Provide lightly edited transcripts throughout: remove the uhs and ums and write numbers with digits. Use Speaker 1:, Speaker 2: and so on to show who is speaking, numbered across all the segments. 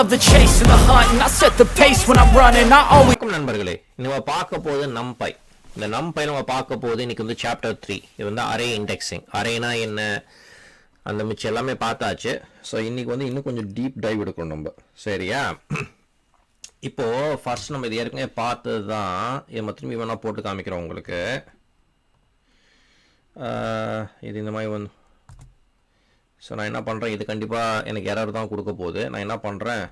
Speaker 1: love the chase and the hunt, and I set the pace when I'm running. I always.
Speaker 2: நண்பர்களே, நம்ம பார்க்க போகுது NumPy. இந்த NumPy நம்ம பார்க்க போகுது இன்னைக்கு வந்து சாப்டர் 3. இது வந்து அரே இண்டெக்ஸிங். அரேனா என்ன, அந்த மிச்சம் எல்லாமே பார்த்தாச்சு. ஸோ இன்னைக்கு வந்து இன்னும் கொஞ்சம் டீப் டைவ் எடுக்கணும் நம்ம, சரியா? இப்போ ஃபர்ஸ்ட் நம்ம இது ஏற்கனவே பார்த்தது தான். இதை திரும்பி வேணா போட்டு காமிக்கிறோம் உங்களுக்கு. இது இந்த மாதிரி வந்து ஸோ நான் என்ன பண்ணுறேன், இது கண்டிப்பாக எனக்கு எரர் தான் கொடுக்க போகுது. நான் என்ன பண்ணுறேன்,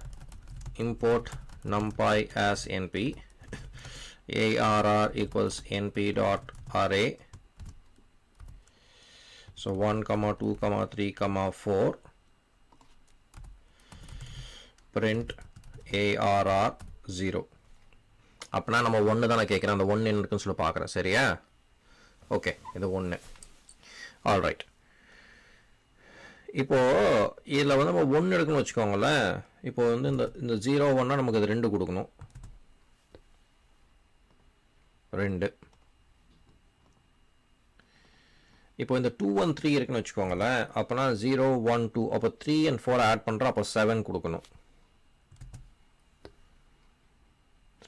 Speaker 2: import numpy as np arr equals np dot array. So 1 2 3 4 print arr 0. அப்படின்னா நம்ம 1 தான் நான் கேட்குறேன். அந்த 1 என்ன இருக்குன்னு சொல்லி பார்க்குறேன், சரியா? ஓகே, இது 1. ஆல்ரைட். இப்போது இதில் வந்து நம்ம 1 எடுக்கணும்னு வச்சுக்கோங்களேன். இப்போ வந்து இந்த 0 1 நமக்கு அது 2 கொடுக்கணும். 2. இப்போ இந்த 2 1 3 இருக்குன்னு வச்சுக்கோங்களேன். அப்போனா 0 1 2, அப்போ 3 and 4 ஆட் பண்ணுறோம். அப்போ 7 கொடுக்கணும்.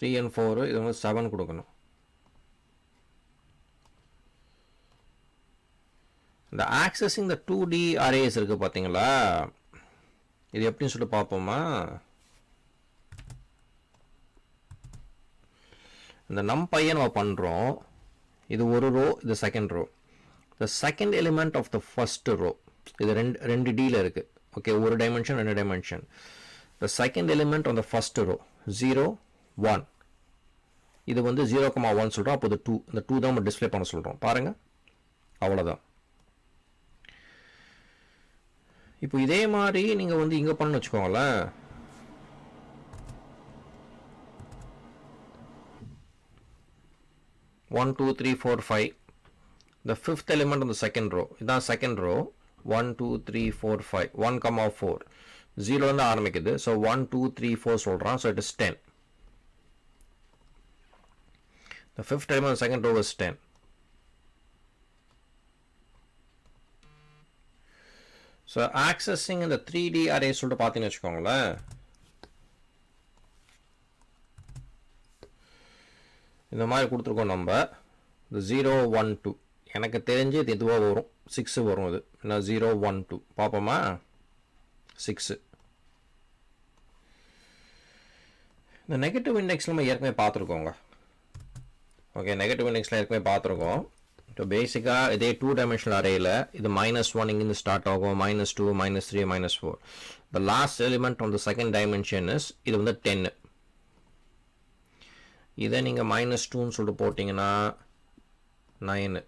Speaker 2: 3 and 4 இது வந்து 7 கொடுக்கணும். இந்த ஆக்சஸிங் இந்த 2D அரேஸ் இருக்குது பார்த்தீங்களா, இது எப்படின்னு சொல்லிட்டு பார்ப்போமா? இந்த NumPy நம்ம பண்ணுறோம். இது ஒரு ரோ, இது second row. The second element of the first row, இது ரெண்டு டியில் இருக்குது. ஓகே, ஒரு dimension 2 dimension. The second element on the first row 0 1. இது வந்து 0,1 சொல்கிறோம். அப்போ இது 2. இந்த 2 தான் நம்ம டிஸ்பிளே பண்ண சொல்கிறோம். பாருங்கள், அவ்வளோதான். இப்போ இதே மாதிரி நீங்கள் வந்து இங்கே பண்ணு வச்சுக்கோங்களேன். One 2 3 4 5. The fifth element on the second row. இதான் second row. 1 2 3 4 5. 1,4. 0 வந்து ஆரம்பிக்குது. ஸோ 1 2 3 4 சொல்கிறான். So it is 10. The fifth element on the second row is 10. So accessing இந்த 3D அரே சொல்லிட்டு பார்த்தீங்கன்னு வச்சுக்கோங்களேன். இந்த மாதிரி கொடுத்துருக்கோம் நம்ம. இந்த 0 1 2 எனக்கு தெரிஞ்சு இது எதுவாக வரும், 6 வரும். இது என்ன 0 1 2 பார்ப்போமா? 6. இந்த நெகட்டிவ் இண்டெக்ஸ் நம்ம ஏற்கனவே பார்த்துருக்கோங்க. ஓகே, நெகட்டிவ் இண்டெக்ஸில் ஏற்கனவே பார்த்துருக்கோம். ஸோ பேசிக்காக இதே 2 டைமென்ஷனல் அரேயில் இது -1 இங்கேருந்து ஸ்டார்ட் ஆகும். -2 -3 -4. The last element on the second dimension is இது வந்து 10. இதை நீங்கள் -2ன்னு சொல்லிட்டு போட்டிங்கன்னா 9.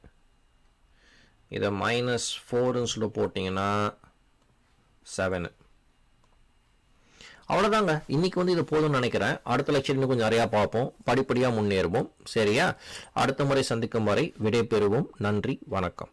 Speaker 2: இதை -4ன்னு சொல்லிட்டு போட்டிங்கன்னா 7. அவ்வளோதாங்க. இன்னைக்கு வந்து இது போதும்னு நினைக்கிறேன். அடுத்த லெக்சர் இன்னும் கொஞ்சம் நிறையா பார்ப்போம், படிப்படியாக முன்னேறுவோம், சரியா? அடுத்த முறை சந்திக்கும் வரை விடை பெறுவோம். நன்றி, வணக்கம்.